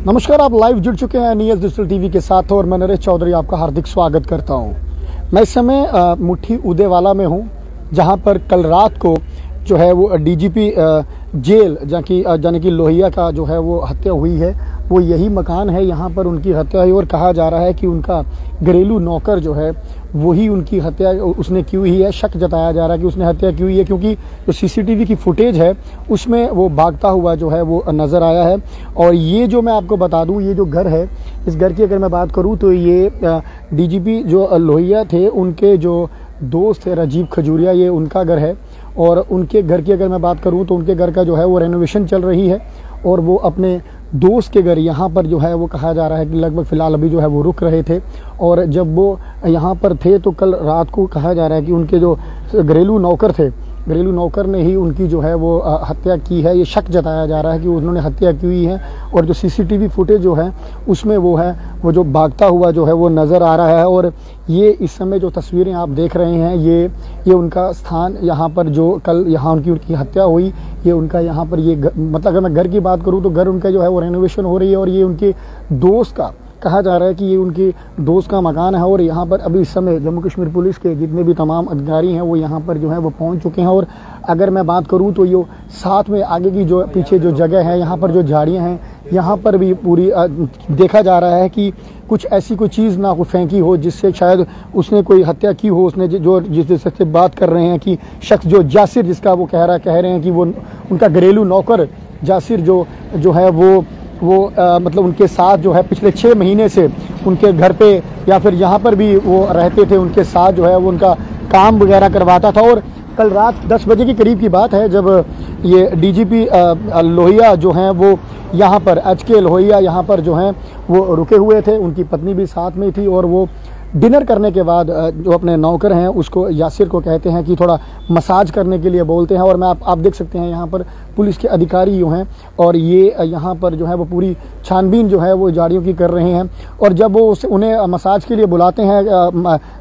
नमस्कार, आप लाइव जुड़ चुके हैं नीयस डिजिटल टीवी के साथ और मैं नरेश चौधरी आपका हार्दिक स्वागत करता हूं। मैं इस समय मुट्ठी उदेवाला में हूं, जहां पर कल रात को जो है वो डीजीपी जेल यानी कि लोहिया का जो है वो हत्या हुई है। वो यही मकान है, यहाँ पर उनकी हत्या हुई और कहा जा रहा है कि उनका घरेलू नौकर जो है वही उनकी हत्या उसने की हुई है। शक जताया जा रहा है कि उसने हत्या की हुई है, क्योंकि जो सीसीटीवी की फुटेज है उसमें वो भागता हुआ जो है वो नज़र आया है। और ये जो मैं आपको बता दूं, ये जो घर है, इस घर की अगर मैं बात करूं तो ये डीजीपी जो लोहिया थे उनके जो दोस्त थे राजीव खजूरिया, ये उनका घर है। और उनके घर की अगर मैं बात करूं तो उनके घर का जो है वो रेनोवेशन चल रही है और वो अपने दोस्त के घर यहाँ पर जो है वो कहा जा रहा है कि लगभग फ़िलहाल अभी जो है वो रुक रहे थे। और जब वो यहाँ पर थे तो कल रात को कहा जा रहा है कि उनके जो घरेलू नौकर ने ही उनकी जो है वो हत्या की है। ये शक जताया जा रहा है कि उन्होंने हत्या की हुई है। और जो सीसीटीवी फुटेज जो है उसमें वो जो भागता हुआ जो है वो नज़र आ रहा है। और ये इस समय जो तस्वीरें आप देख रहे हैं ये उनका स्थान, यहाँ पर जो कल यहाँ उनकी हत्या हुई, ये उनका यहाँ पर ये मतलब अगर मैं घर की बात करूँ तो घर उनका जो है वो रेनोवेशन हो रही है। और ये उनके दोस्त का कहा जा रहा है कि ये उनके दोस्त का मकान है। और यहाँ पर अभी इस समय जम्मू कश्मीर पुलिस के जितने भी तमाम अधिकारी हैं वो यहाँ पर जो है वो पहुँच चुके हैं। और अगर मैं बात करूँ तो ये साथ में आगे की जो पीछे जो जगह है, यहाँ पर जो झाड़ियाँ हैं, यहाँ पर भी पूरी देखा जा रहा है कि कुछ ऐसी कोई चीज़ ना फेंकी हो जिससे शायद उसने कोई हत्या की हो। उसने जो जिससे बात कर रहे हैं कि शख्स जो जासिर, जिसका वो कह रहे हैं कि वो उनका घरेलू नौकर जासिर जो है वो मतलब उनके साथ जो है पिछले 6 महीने से उनके घर पे या फिर यहाँ पर भी वो रहते थे, उनके साथ जो है वो उनका काम वगैरह करवाता था। और कल रात 10 बजे के करीब की बात है जब ये डीजीपी लोहिया जो हैं वो यहाँ पर HK लोहिया यहाँ पर जो हैं वो रुके हुए थे। उनकी पत्नी भी साथ में थी और वो डिनर करने के बाद जो अपने नौकर हैं उसको यासिर को कहते हैं कि थोड़ा मसाज करने के लिए बोलते हैं। और मैं आप देख सकते हैं यहाँ पर पुलिस के अधिकारी जो हैं और ये यहाँ पर जो है वो पूरी छानबीन जो है वो झाड़ियों की कर रहे हैं। और जब वो उन्हें मसाज के लिए बुलाते हैं,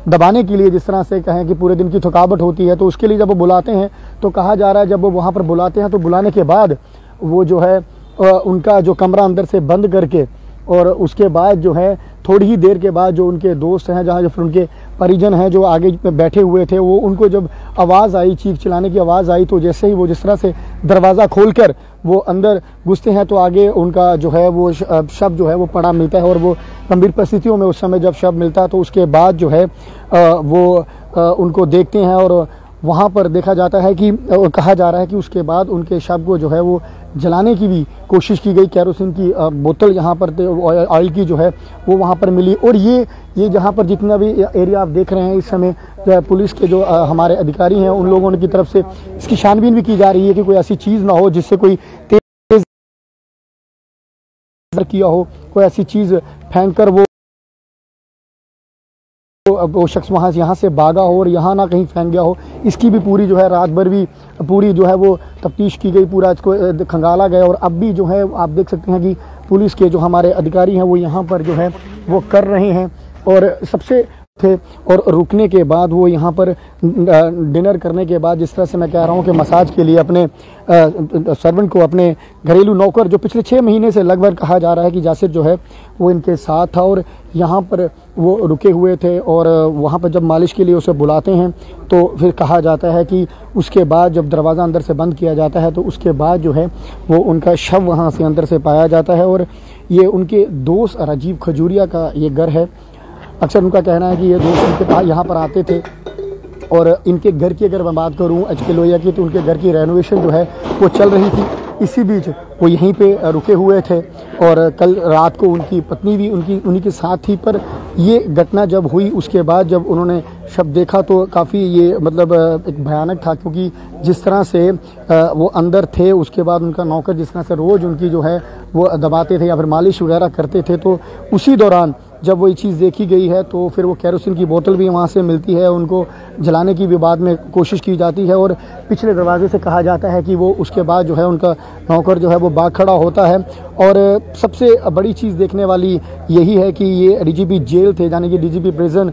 दबाने के लिए, जिस तरह से कहें कि पूरे दिन की थकावट होती है, तो उसके लिए जब वो बुलाते हैं तो कहा जा रहा है जब वो वहाँ पर बुलाते हैं तो बुलाने के बाद वो जो है उनका जो कमरा अंदर से बंद करके और उसके बाद जो है थोड़ी ही देर के बाद जो उनके दोस्त हैं, जहाँ जो फिर उनके परिजन हैं जो आगे बैठे हुए थे, वो उनको जब आवाज़ आई, चीख चिल्लाने की आवाज़ आई, तो जैसे ही वो जिस तरह से दरवाज़ा खोलकर वो अंदर घुसते हैं तो आगे उनका जो है वो शव जो है वो पड़ा मिलता है। और वो गंभीर परिस्थितियों में उस समय जब शव मिलता है तो उसके बाद जो है वो उनको देखते हैं। और वहाँ पर देखा जाता है कि कहा जा रहा है कि उसके बाद उनके शव को जो है वो जलाने की भी कोशिश की गई। केरोसिन की बोतल यहाँ पर ऑयल की जो है वो वहाँ पर मिली। और ये जहाँ पर जितना भी एरिया आप देख रहे हैं इस समय पुलिस के जो हमारे अधिकारी हैं उन लोगों की तरफ से इसकी छानबीन भी की जा रही है कि कोई ऐसी चीज़ ना हो जिससे कोई तेज किया हो, कोई ऐसी चीज़ फेंक कर वो शख्स यहाँ से भागा हो और यहाँ ना कहीं फेंक गया हो। इसकी भी पूरी जो है रात भर भी पूरी जो है वो तफ्तीश की गई, पूरा इसको खंगाला गया। और अब भी जो है आप देख सकते हैं कि पुलिस के जो हमारे अधिकारी हैं वो यहाँ पर जो है वो कर रहे हैं। और सबसे थे और रुकने के बाद वो यहाँ पर डिनर करने के बाद, जिस तरह से मैं कह रहा हूँ कि मसाज के लिए अपने सर्वेंट को, अपने घरेलू नौकर जो पिछले 6 महीने से लगभग कहा जा रहा है कि जासिर जो है वो इनके साथ था और यहाँ पर वो रुके हुए थे। और वहाँ पर जब मालिश के लिए उसे बुलाते हैं तो फिर कहा जाता है कि उसके बाद जब दरवाज़ा अंदर से बंद किया जाता है तो उसके बाद जो है वो उनका शव वहाँ से अंदर से पाया जाता है। और ये उनके दोस्त राजीव खजूरिया का ये घर है। अक्सर उनका कहना है कि ये दोस्त उनके यहाँ पर आते थे। और इनके घर की अगर मैं बात करूँ HK लोहिया की, तो उनके घर की रेनोवेशन जो है वो चल रही थी। इसी बीच वो यहीं पे रुके हुए थे और कल रात को उनकी पत्नी भी उन्हीं के साथ थी। पर ये घटना जब हुई उसके बाद जब उन्होंने शव देखा तो काफ़ी ये मतलब एक भयानक था, क्योंकि जिस तरह से वो अंदर थे, उसके बाद उनका नौकर जिस तरह से रोज़ उनकी जो है वो दबाते थे या फिर मालिश वगैरह करते थे, तो उसी दौरान जब वो ये चीज़ देखी गई है तो फिर वो केरोसिन की बोतल भी वहाँ से मिलती है, उनको जलाने की भी बाद में कोशिश की जाती है। और पिछले दरवाजे से कहा जाता है कि वो उसके बाद जो है उनका नौकर जो है वो भाग खड़ा होता है और सबसे बड़ी चीज़ देखने वाली यही है कि ये डीजीपी जेल थे, यानी कि डीजीपी प्रिजन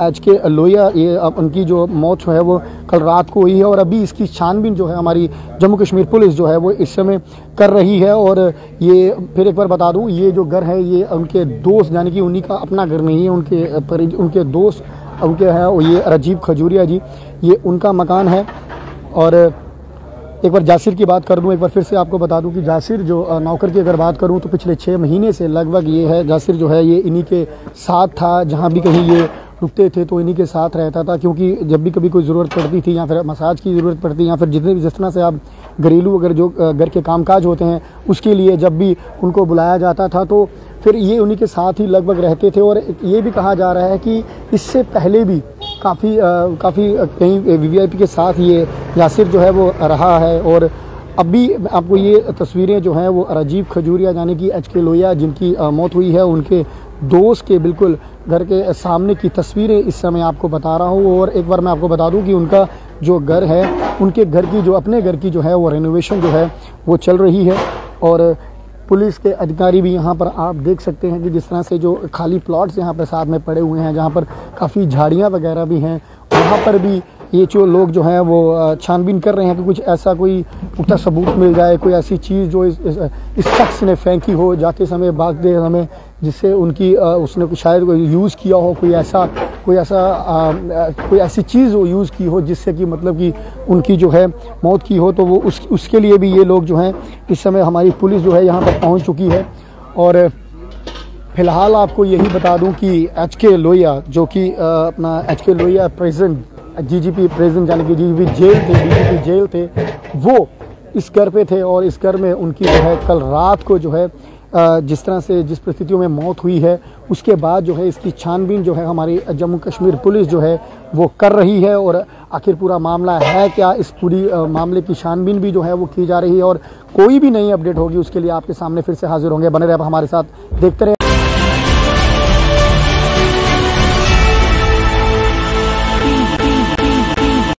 HK लोहिया, ये उनकी जो मौत जो है वो कल रात को हुई है और अभी इसकी छानबीन जो है हमारी जम्मू कश्मीर पुलिस जो है वो इस समय कर रही है। और ये फिर एक बार बता दूं, ये जो घर है ये उनके दोस्त, यानी कि उन्हीं का अपना घर नहीं है, उनके दोस्त उनके हैं, ये राजीव खजूरिया जी, ये उनका मकान है। और एक बार जासिर की बात कर दूं, एक बार फिर से आपको बता दूं कि जासिर जो नौकर की अगर बात करूं तो पिछले 6 महीने से लगभग ये है, जासिर जो है ये इन्हीं के साथ था, जहां भी कहीं ये रुकते थे तो इन्हीं के साथ रहता था, क्योंकि जब भी कभी कोई ज़रूरत पड़ती थी या फिर मसाज की ज़रूरत पड़ती या फिर जिस तरह से आप घरेलू अगर जो घर के कामकाज होते हैं उसके लिए जब भी उनको बुलाया जाता था तो फिर ये उन्हीं के साथ ही लगभग रहते थे। और ये भी कहा जा रहा है कि इससे पहले भी काफ़ी कहीं VVIP के साथ ये यासिर जो है वो रहा है। और अभी आपको ये तस्वीरें जो हैं वो राजीव खजूरिया यानी कि HK लोहिया जिनकी मौत हुई है उनके दोस्त के बिल्कुल घर के सामने की तस्वीरें इस समय आपको बता रहा हूँ। और एक बार मैं आपको बता दूँ कि उनका जो घर है, उनके घर की जो अपने घर की जो है वो रेनोवेशन जो है वो चल रही है। और पुलिस के अधिकारी भी यहाँ पर आप देख सकते हैं कि जिस तरह से जो खाली प्लॉट्स यहाँ पर साथ में पड़े हुए हैं, जहाँ पर काफ़ी झाड़ियाँ वगैरह भी हैं, वहाँ पर भी ये जो लोग जो हैं वो छानबीन कर रहे हैं कि कुछ ऐसा कोई पुख्ता सबूत मिल जाए, कोई ऐसी चीज़ जो इस शख्स ने फेंकी हो जाते समय, भागते समय, जिससे उनकी उसने शायद कोई यूज़ किया हो, कोई ऐसी चीज़ वो यूज़ की हो जिससे कि मतलब कि उनकी जो है मौत की हो, तो वो उसके लिए भी ये लोग जो हैं इस समय हमारी पुलिस जो है यहाँ पर पहुँच चुकी है। और फिलहाल आपको यही बता दूं कि HK लोहिया जो कि अपना HK Lohia present DGP present यानी कि DGP जेल थे, वो इस घर पे थे और इस घर में उनकी जो है कल रात को जो है जिस तरह से जिस परिस्थितियों में मौत हुई है उसके बाद जो है इसकी छानबीन जो है हमारी जम्मू कश्मीर पुलिस जो है वो कर रही है। और आखिर पूरा मामला है क्या, इस पूरी मामले की छानबीन भी जो है वो की जा रही है। और कोई भी नई अपडेट होगी उसके लिए आपके सामने फिर से हाजिर होंगे। बने रहे आप हमारे साथ, देखते रहे।